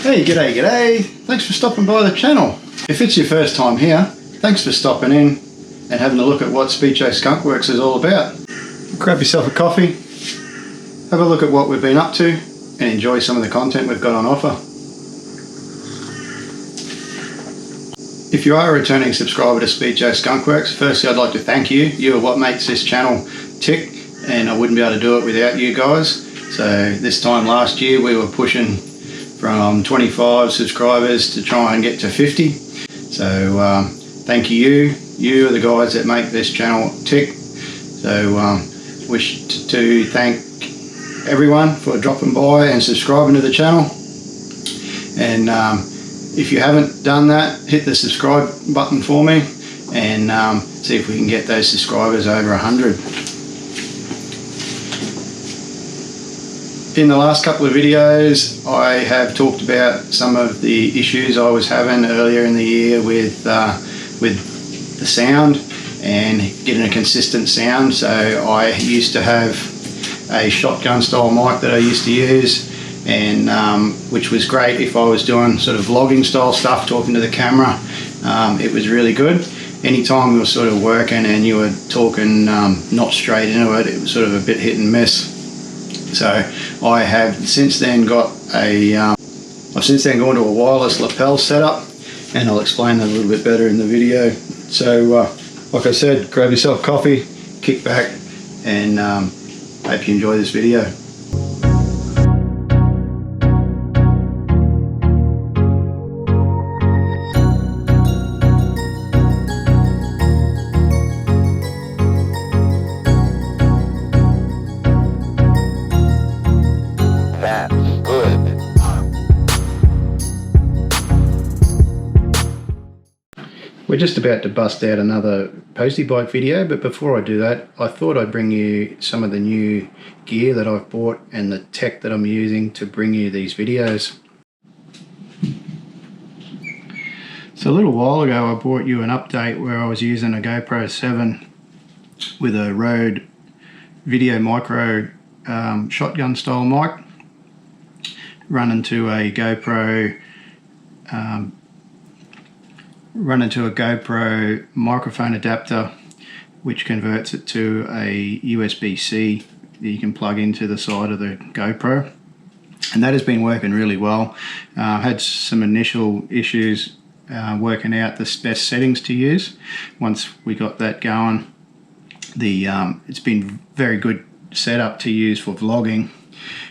Hey, g'day. Thanks for stopping by the channel. If it's your first time here, thanks for stopping in and having a look at what Speecho Skunkworks is all about. Grab yourself a coffee, have a look at what we've been up to, and enjoy some of the content we've got on offer. If you are a returning subscriber to Speecho Skunkworks, firstly I'd like to thank you. You are what makes this channel tick, and I wouldn't be able to do it without you guys. So this time last year we were pushing from 25 subscribers to try and get to 50. So thank you. You are the guys that make this channel tick. So wish to thank everyone for dropping by and subscribing to the channel. And if you haven't done that, hit the subscribe button for me and see if we can get those subscribers over 100. In the last couple of videos I have talked about some of the issues I was having earlier in the year with the sound and getting a consistent sound. So I used to have a shotgun style mic that I used to use, and which was great if I was doing sort of vlogging style stuff, talking to the camera. It was really good. Anytime we were sort of working and you were talking not straight into it, it was sort of a bit hit and miss. So I have since then got I've since then gone to a wireless lapel setup, and I'll explain that a little bit better in the video. So like I said, grab yourself coffee, kick back, and hope you enjoy this video. We're just about to bust out another postie bike video, but before I do that, I thought I'd bring you some of the new gear that I've bought and the tech that I'm using to bring you these videos. So a little while ago I brought you an update where I was using a GoPro 7 with a Rode Video Micro shotgun style mic running to a GoPro microphone adapter, which converts it to a USB-C that you can plug into the side of the GoPro, and that has been working really well. Had some initial issues working out the best settings to use. Once we got that going, it's been very good setup to use for vlogging,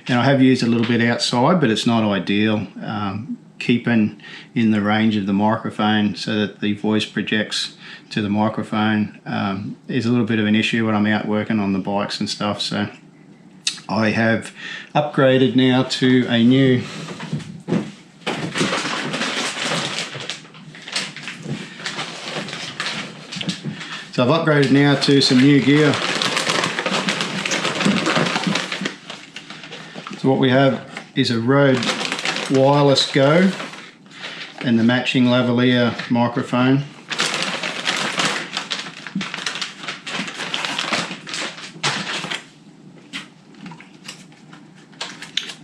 and I have used a little bit outside, but it's not ideal. Keeping in the range of the microphone so that the voice projects to the microphone is a little bit of an issue when I'm out working on the bikes and stuff. So I have upgraded now to a new some new gear. So what we have is a Rode Wireless Go and the matching lavalier microphone.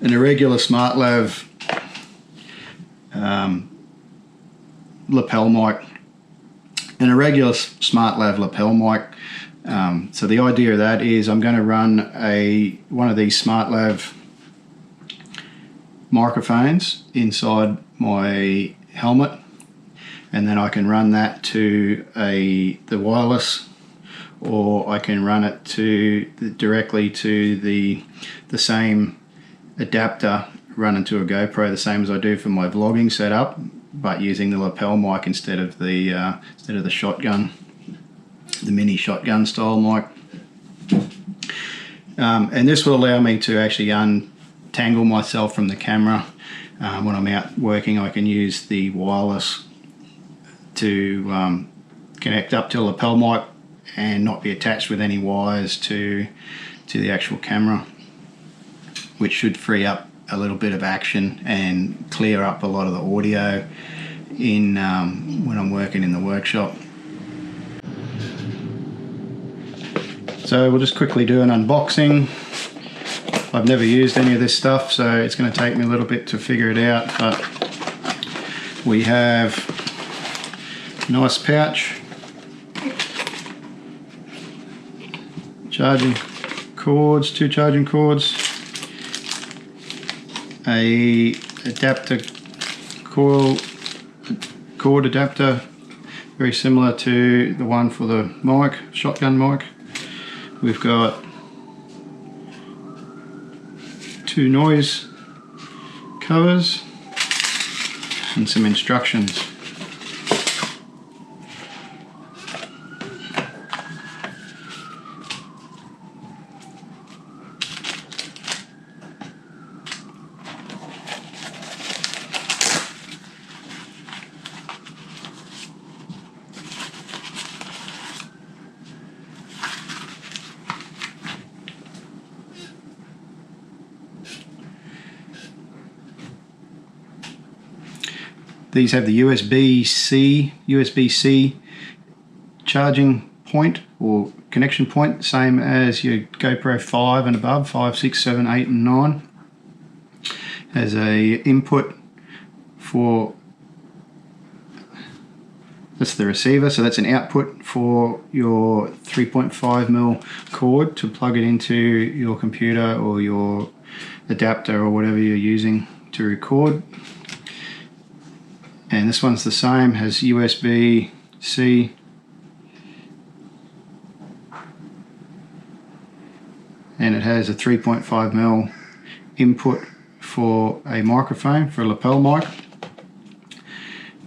An irregular smart lav lapel mic. An irregular smart lav lapel mic. So the idea of that is I'm going to run one of these smart lav microphones inside my helmet, and then I can run that to the wireless, or I can run it directly to the same adapter running to a GoPro, the same as I do for my vlogging setup, but using the lapel mic instead of the shotgun, the mini shotgun style mic. And this will allow me to actually untangle myself from the camera. When I'm out working, I can use the wireless to connect up to a lapel mic and not be attached with any wires to the actual camera, which should free up a little bit of action and clear up a lot of the audio in when I'm working in the workshop. So we'll just quickly do an unboxing. I've never used any of this stuff, so it's going to take me a little bit to figure it out, but we have a nice pouch, charging cords, 2 charging cords, a adapter cord adapter, very similar to the one for the mic, shotgun mic. We've got 2 noise covers and some instructions. These have the USB-C charging point or connection point, same as your GoPro 5 and above, 5, 6, 7, 8 and 9. Has a input for, that's the receiver, so that's an output for your 3.5mm cord to plug it into your computer or your adapter or whatever you're using to record. And this one's the same, has USB-C and it has a 3.5mm input for a microphone, for a lapel mic,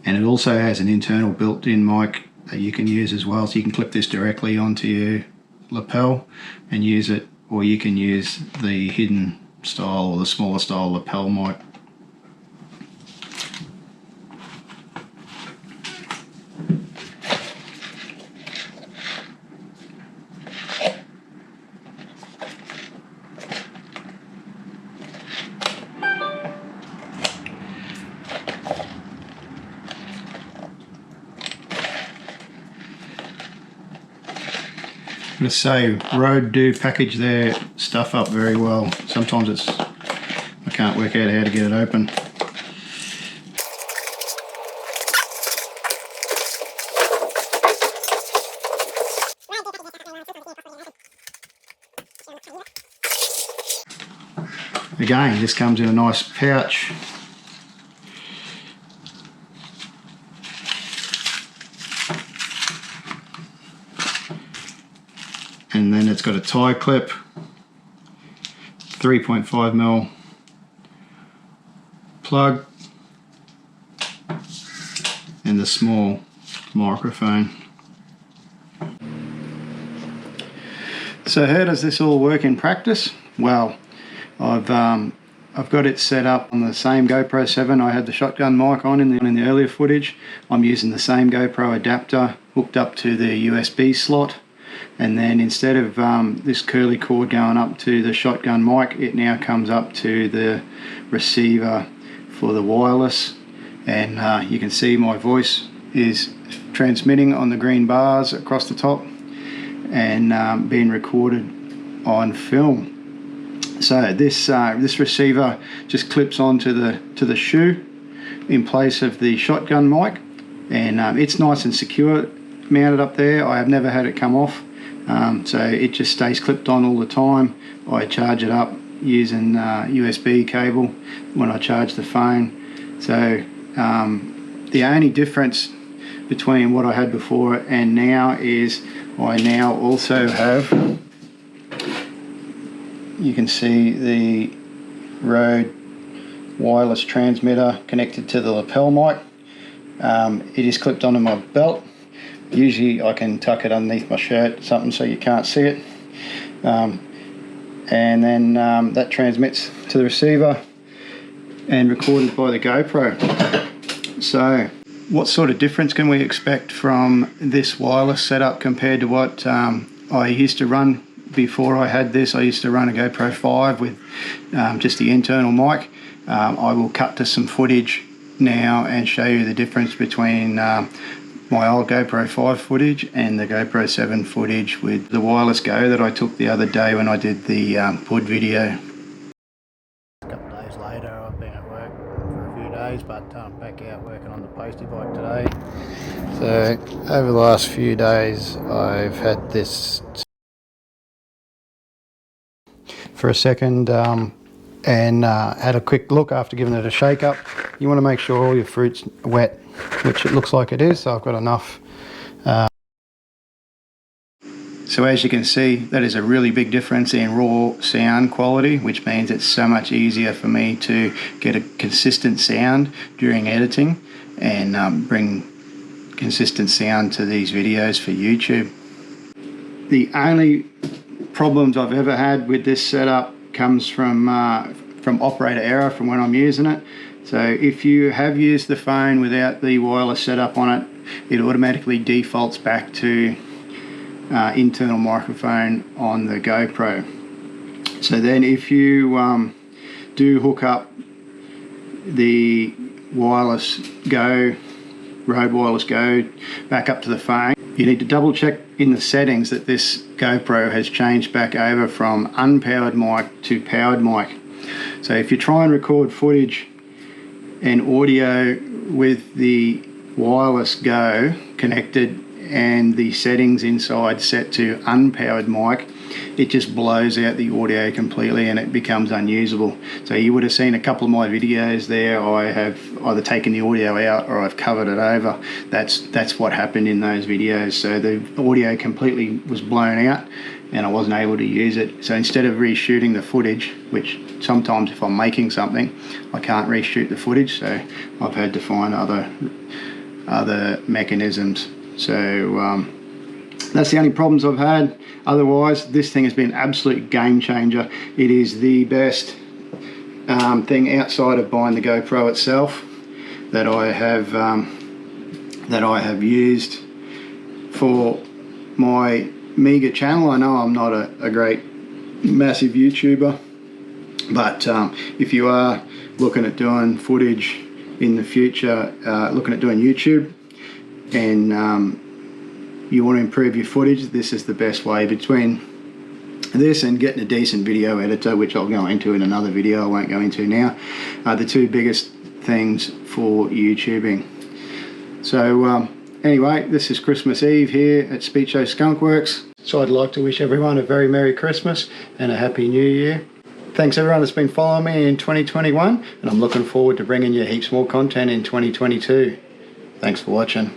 and it also has an internal built-in mic that you can use as well, so you can clip this directly onto your lapel and use it, or you can use the hidden style or the smaller style lapel mic. I'm going to say Rode do package their stuff up very well. Sometimes I can't work out how to get it open. Again, this comes in a nice pouch. And then it's got a tie clip, 3.5mm plug, and the small microphone. So how does this all work in practice? Well, I've got it set up on the same GoPro 7 I had the shotgun mic on in the earlier footage. I'm using the same GoPro adapter hooked up to the USB slot. And then instead of this curly cord going up to the shotgun mic, it now comes up to the receiver for the wireless. And you can see my voice is transmitting on the green bars across the top and being recorded on film. So this receiver just clips onto the shoe in place of the shotgun mic, and it's nice and secure mounted up there. I have never had it come off. So it just stays clipped on all the time. I charge it up using USB cable when I charge the phone. So the only difference between what I had before and now is I now also have, you can see the Rode wireless transmitter connected to the lapel mic. It is clipped onto my belt. Usually I can tuck it underneath my shirt, something so you can't see it. And then that transmits to the receiver and recorded by the GoPro. So what sort of difference can we expect from this wireless setup compared to what I used to run before I had this? I used to run a GoPro 5 with just the internal mic. I will cut to some footage now and show you the difference between my old GoPro 5 footage and the GoPro 7 footage with the wireless go that I took the other day when I did the PUD video. later. I've been at work for a few days, but back out working on the postie bike today. So over the last few days I've had this for a second and had a quick look after giving it a shake up. You want to make sure all your fruit's wet, which it looks like it is, so I've got enough. So as you can see, that is a really big difference in raw sound quality, which means it's so much easier for me to get a consistent sound during editing and bring consistent sound to these videos for YouTube. The only problems I've ever had with this setup comes from operator error from when I'm using it. So if you have used the phone without the wireless setup on it, it automatically defaults back to internal microphone on the GoPro. So then if you do hook up the wireless Go, Rode Wireless Go back up to the phone, you need to double check in the settings that this GoPro has changed back over from unpowered mic to powered mic. So if you try and record footage and audio with the wireless Go connected and the settings inside set to unpowered mic, it just blows out the audio completely and it becomes unusable. So you would have seen a couple of my videos there, I have either taken the audio out or I've covered it over. That's what happened in those videos. So the audio completely was blown out and I wasn't able to use it. So instead of reshooting the footage, which sometimes if I'm making something I can't reshoot the footage, so I've had to find other mechanisms. So that's the only problems I've had. Otherwise, this thing has been an absolute game changer. It is the best thing outside of buying the GoPro itself that I have used for my meager channel. I know I'm not a great massive YouTuber, but if you are looking at doing footage in the future, looking at doing YouTube, and you want to improve your footage, this is the best way. Between this and getting a decent video editor, which I'll go into in another video, I won't go into now, are the two biggest things for YouTubing. So anyway, this is Christmas Eve here at Speech Show Skunkworks. So I'd like to wish everyone a very Merry Christmas and a Happy New Year. Thanks everyone that's been following me in 2021, and I'm looking forward to bringing you heaps more content in 2022. Thanks for watching.